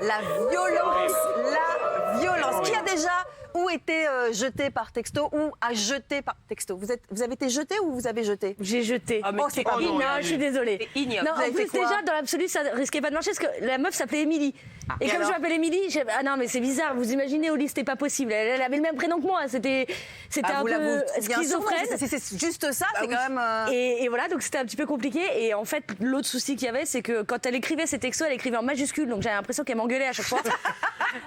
La violence, la violence. Qui a déjà été jeté par texto ou a jeté par texto? Vous avez été jeté ou vous avez jeté? J'ai jeté. Oh, c'est pas bon. Non, je suis désolée. Ignoble. Non, Vous avez en plus, fait quoi? déjà, dans l'absolu, ça risquait pas de marcher parce que la meuf s'appelait Émilie. Et comme je m'appelle Émilie, ah non, mais c'est bizarre. Vous imaginez, Oli, c'était pas possible. Elle avait le même prénom que moi. C'était un peu schizophrène. C'est juste ça, c'est quand même. Et voilà, donc c'était un petit peu compliqué. Et en fait, l'autre souci qu'il y avait, c'est que quand elle écrivait ses textos, elle écrivait en majuscule. Donc j'avais l'impression qu'elle m'engueulait à chaque fois.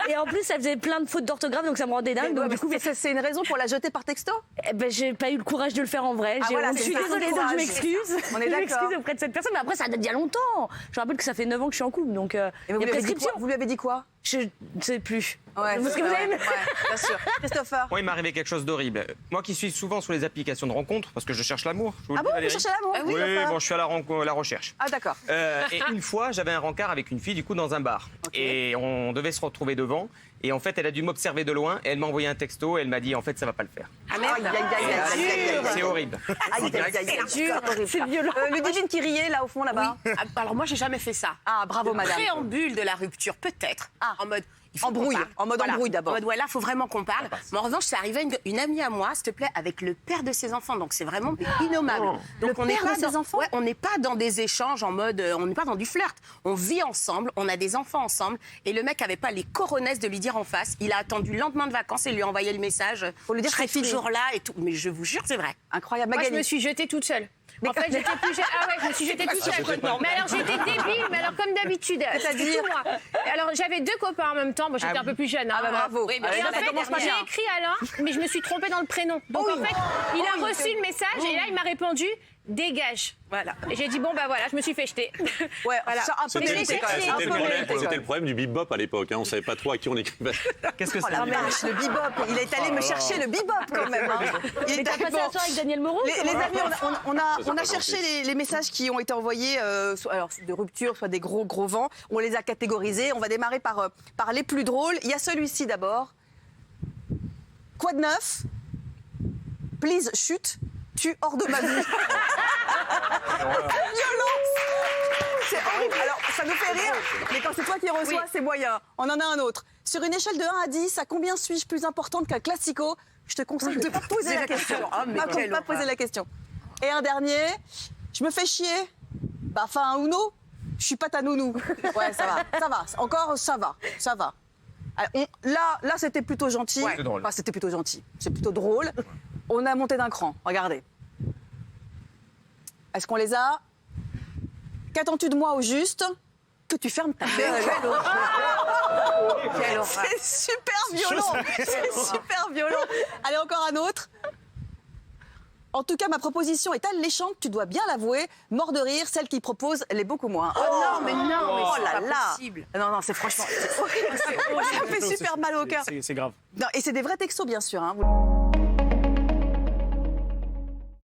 Et en plus, elle faisait plein de fautes d'orthographe, donc ça me rendait dingue. Donc, du coup, c'est une raison pour la jeter par texto? eh ben, j'ai pas eu le courage de le faire en vrai. Voilà, Je suis désolée, donc je m'excuse. On est Je d'accord. m'excuse auprès de cette personne, mais après, ça date d'il y a longtemps. Je rappelle que ça fait 9 ans que je suis en couple, donc il y a prescription. Vous lui avez dit quoi? Je ne sais plus. Ouais, Parce que vous avez... bien sûr. Christopher? Moi, il m'est arrivé quelque chose d'horrible. Moi qui suis souvent sur les applications de rencontres, parce que je cherche l'amour. je vous le Ah dis, bon, vous Valérie. cherchez l'amour? Oui, Christopher. bon, je suis à la recherche. Ah d'accord. Et une fois, j'avais un rencard avec une fille, du coup, dans un bar. Et on devait se retrouver devant. Et en fait, elle a dû m'observer de loin. Et elle m'a envoyé un texto. Et elle m'a dit, en fait, ça va pas le faire. Ah merde. C'est horrible. C'est violent. Ludivine qui riait là au fond là-bas. Oui. Alors moi, j'ai jamais fait ça. Ah bravo madame. Préambule de la rupture, peut-être. En mode. Il faut Embrouille, qu'on parle. en mode embrouille d'abord. En mode, voilà, il faut vraiment qu'on parle. Mais en revanche, ça arrivait à une amie à moi, s'il te plaît, avec le père de ses enfants. Donc c'est vraiment innommable. Donc Le père de ses enfants? Ouais, on n'est pas dans des échanges en mode, on n'est pas dans du flirt. On vit ensemble, on a des enfants ensemble. Et le mec avait pas les coronesses de lui dire en face. Il a attendu le lendemain de vacances et lui a envoyé le message. Faut lui dire je serai que c'est fini. toujours là et tout. Mais je vous jure, c'est vrai. Incroyable. Moi, je Magali. me suis jetée toute seule. En fait, j'étais plus jeune. Ah ouais, je me suis jetée toute seule. Mais alors, j'étais débile, mais alors comme d'habitude. C'est-à-dire Tout moi. Alors, j'avais 2 copains en même temps. Bon, j'étais un peu plus jeune. Ah bah bravo. Oui, mais Et ça en fait, commence pas j'ai bien. écrit Alain, mais je me suis trompée dans le prénom. Donc en fait, il a reçu le message et là, il m'a répondu dégage. Voilà. Et j'ai dit bon bah voilà, je me suis fait jeter. Ouais, Voilà. ça, un peu Mais mérité quand même. c'était Un le peu problème, mérité, quand C'était même. le problème du bebop à l'époque. On savait pas trop à qui on écrivait. Qu'est-ce que Oh c'est la vache, le bebop. Il est allé me chercher le bebop quand même. Il Mais est t'as allé- passé un soir avec Daniel Moreau? Les amis, on a pas cherché gentil. les messages qui ont été envoyés, alors de rupture, soit des gros vents. On les a catégorisés. On va démarrer par les plus drôles. Il y a celui-ci d'abord. Quoi de neuf? Please, chute. Tu hors de ma vie. Violence. C'est horrible. Alors, ça nous fait rire, mais quand c'est toi qui reçois, c'est moyen. On en a un autre. Sur une échelle de 1 à 10, à combien suis-je plus importante qu'un classico? Je te conseille de ne pas poser la question. Ah, mais quelle Pas poser la question. Et un dernier. Je me fais chier. Bah, enfin, un Uno. Je suis pas ta nounou. Ouais, ça va. Encore, ça va. Alors, là, c'était plutôt gentil. C'est drôle. Enfin, c'était plutôt gentil. C'est plutôt drôle. On a monté d'un cran. Regardez. Est-ce qu'on les a? Qu'attends-tu de moi au juste? Que tu fermes ta gueule. C'est super violent. C'est super violent. Allez, encore un autre. En tout cas, ma proposition est alléchante, tu dois bien l'avouer. Mort de rire, celle qui propose l'est beaucoup moins. Oh non, mais Oh c'est là pas là. possible. Non, c'est franchement... c'est horrible. Ça me fait super mal au cœur. C'est grave. Non, et c'est des vrais textos, bien sûr. Hein.